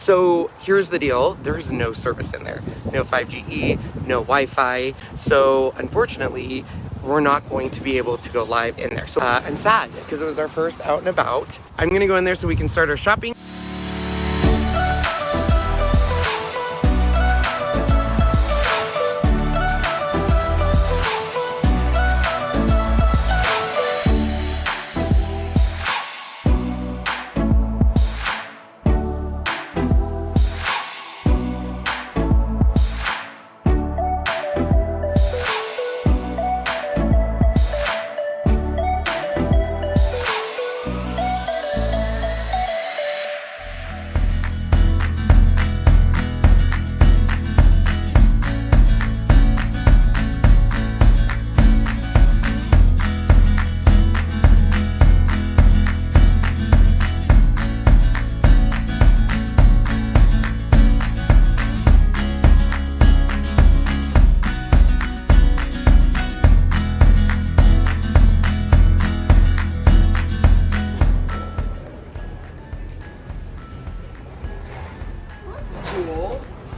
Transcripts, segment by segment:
So here's the deal, there's no service in there. No 5GE, no Wi-Fi. So unfortunately, we're not going to be able to go live in there. So I'm sad because it was our first out and about. I'm gonna go in there so we can start our shopping.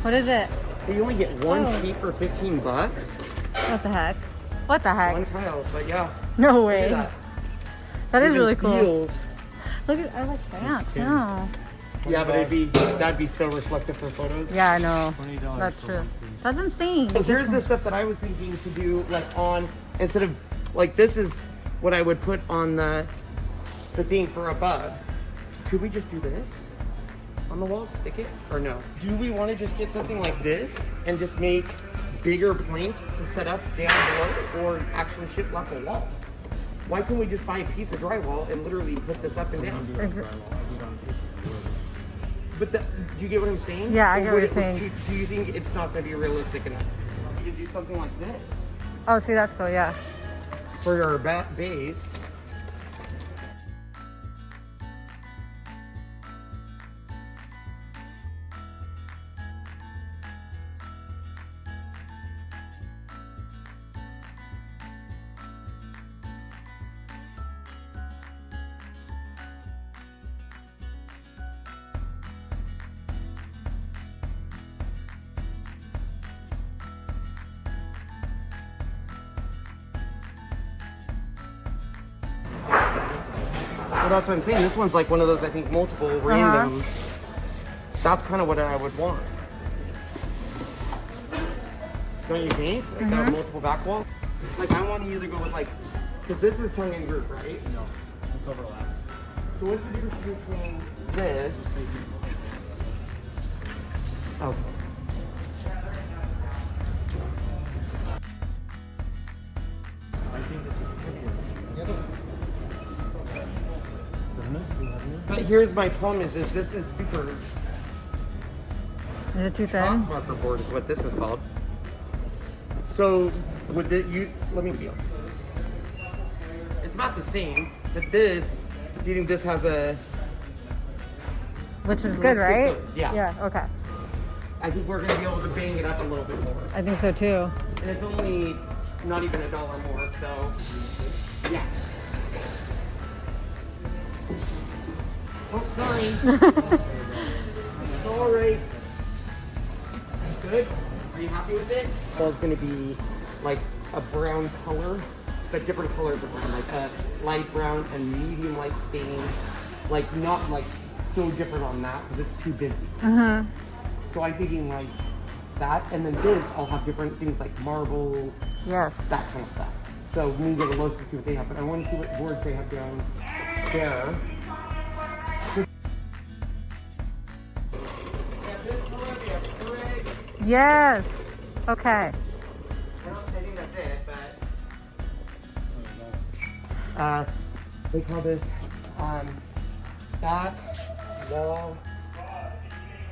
What is it? You only get one sheet for 15 bucks? What the heck? What the heck? One tile, but yeah. No way. That is Even really cool. feels. Look at, I like that too. Yeah, but that'd be so reflective for photos. Yeah, I know. That's true. That's insane. So here's the stuff that I was thinking to do, like on, instead of, like this is what I would put on the thing for above. Could we just do this? On the wall, stick it, or no? Do we want to just get something like this and just make bigger planks to set up down below, or actually shiplap a wall? Why can't we just buy a piece of drywall and literally put this up and down? But do you get what I'm saying? Yeah, I get what you're saying. Do you think it's not going to be realistic enough? You could do something like this. Oh, see, that's cool, yeah. For your base. Well, that's what I'm saying. This one's like one of those, I think, multiple random. That's kind of what I would want. Don't you think? Like a multiple back wall? Like I want to either go with like, because this is tongue and groove, right? No, it's overlaps. So what's the difference between this? Okay. I think this is prettier. But here's my problem is this is super Is it too thin? marker board is what this is called. So would let me feel. It's about the same, but this, do you think this has a... Which is good, right? Yeah. Yeah, okay. I think we're gonna be able to bang it up a little bit more. I think so too. And it's only not even $1 more, so yeah. Oh, sorry. Sorry. Good? Are you happy with it? It's gonna be like a brown color, but different colors of brown, like a light brown and medium light stain. Like not like so different on that because it's too busy. So I'm thinking like that, and then this I'll have different things like marble, Yes. that kind of stuff. So we need to go to Lowe's to see what they have, but I want to see what boards they have down there. Yes. Okay. I think that's it, but they call this back wall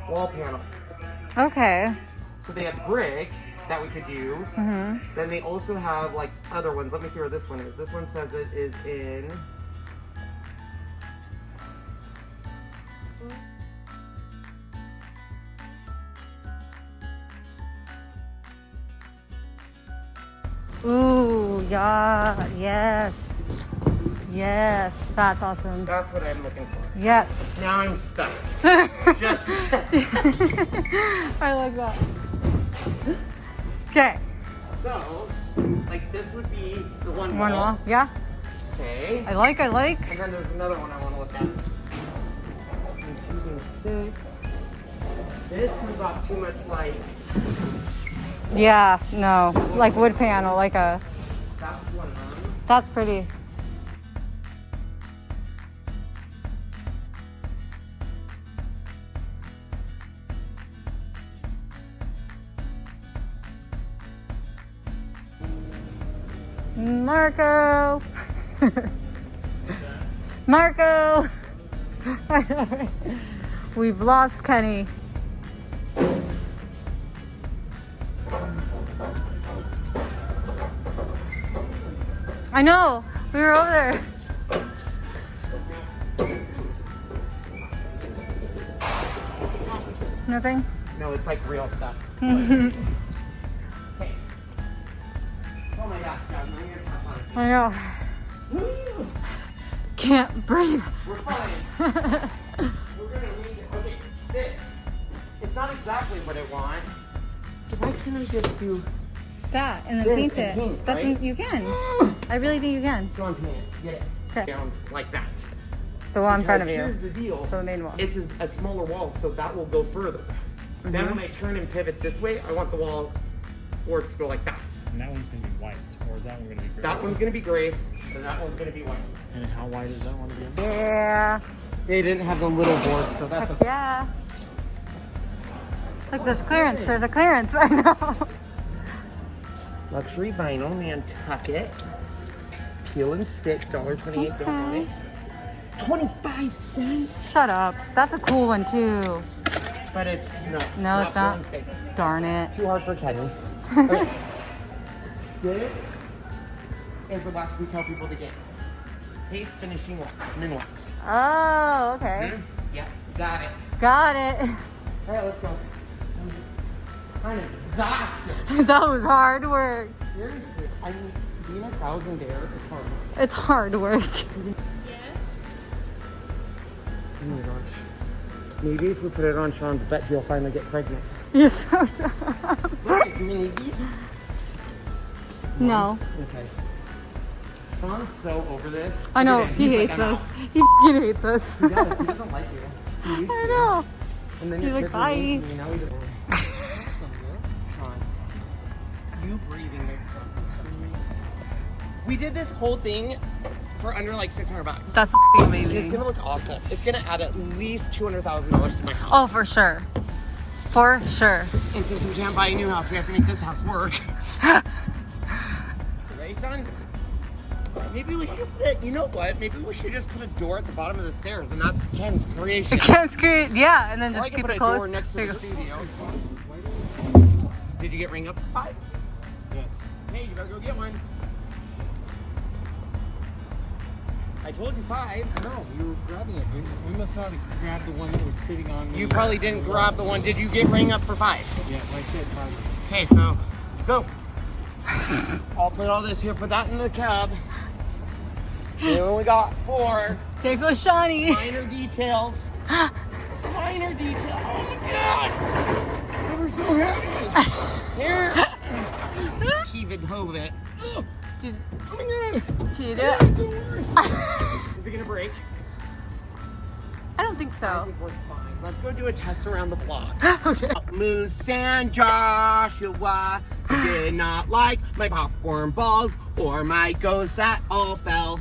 panel. Okay. So they have brick that we could do. Then they also have like other ones. Let me see where this one is. This one says it is in. Ooh, yeah, yes. Yes, that's awesome. That's what I'm looking for. Yes. Now I'm stuck. Just Just I like that. Okay. so, like this would be the one One wall. wall. Yeah. Okay. I like. And then there's another one I want to look at. 2 6. This comes off too much light. Yeah. No. Like wood panel. Like a. That's one. That's pretty. Marco. Marco. I know, right? We've lost Kenny. I know. We were over there. Nothing? No, it's like real stuff. Mhm. Okay. Oh my gosh, guys, I'm gonna pass on it. I know. Woo! Can't breathe. We're fine. We're gonna need it. Okay, this. It's not exactly what I want. So why can't I just do That and then this paint and it. paint, That's right? what you can. I really think you can. so I'm painting it? Get it? Okay. Down like that. The one in front of Because you. Here's the deal. So the main wall. It's a smaller wall, so that will go further. Then when I turn and pivot this way, I want the wall boards to go like that. And that one's gonna be white, or is that one gonna be gray? That one's gonna be gray, and that one's gonna be white. And how wide is that one again? Yeah. They didn't have the little board, so that's a Yeah. Look, there's clearance. There's a clearance. I know. luxury vinyl, Nantucket. Peel and stick, $1.28, don't want it. 25 cents? Shut up. That's a cool one too. But it's not. No, it's peel not. and stick. Darn it. Too hard for Kenny. Okay. This is the wax we tell people to get. Paste finishing wax, min wax. Oh, okay. Yeah, got it. Got it. All right, let's go. I'm exhausted. That was hard work. Seriously, I mean, being 1,000 there is hard. It's hard work. Oh my gosh. Maybe if we put it on Sean's bet, he'll finally get pregnant. You're so dumb. Right, do we need these? No. Okay. Sean's so over this. I know. Look at him. He He's hates like, I'm us. out. He f***ing hates us. He does. He doesn't like you. He used I to. know. And then He's your like, kids are bye. mean to you, now he doesn't. Sean, you breathing makes sense. We did this whole thing for under like $600. That's f***ing It's amazing. gonna look awesome. It's gonna add at least $200,000 to my house. Oh, for sure. For sure. And since we can't buy a new house, we have to make this house work. Right, Sean? Maybe we should put, you know what? Maybe we should just put a door at the bottom of the stairs, and that's Ken's creation. Can't screw. Yeah, and then Or just I could keep put it a closed. door next to There the you go. studio. Did you get ring up for 5? Yes. Hey, you better go get one. I told you 5. No, you were grabbing it. We must not have grabbed the one that was sitting on the... You probably didn't grab the one. Did you get ring up for 5? Yeah, I said 5. Okay, so go. I'll put all this here, put that in the cab. We only got 4 There goes Shawnee. minor details. Minor detail. Oh my god! We're so happy. Here. Heave and hove it. Oh my god. Can you do it? Don't worry. Is it gonna break? I don't think I so. think we're fine. Let's go do a test around the block. Okay. Moose and Joshua did not like my popcorn balls or my ghosts that all fell.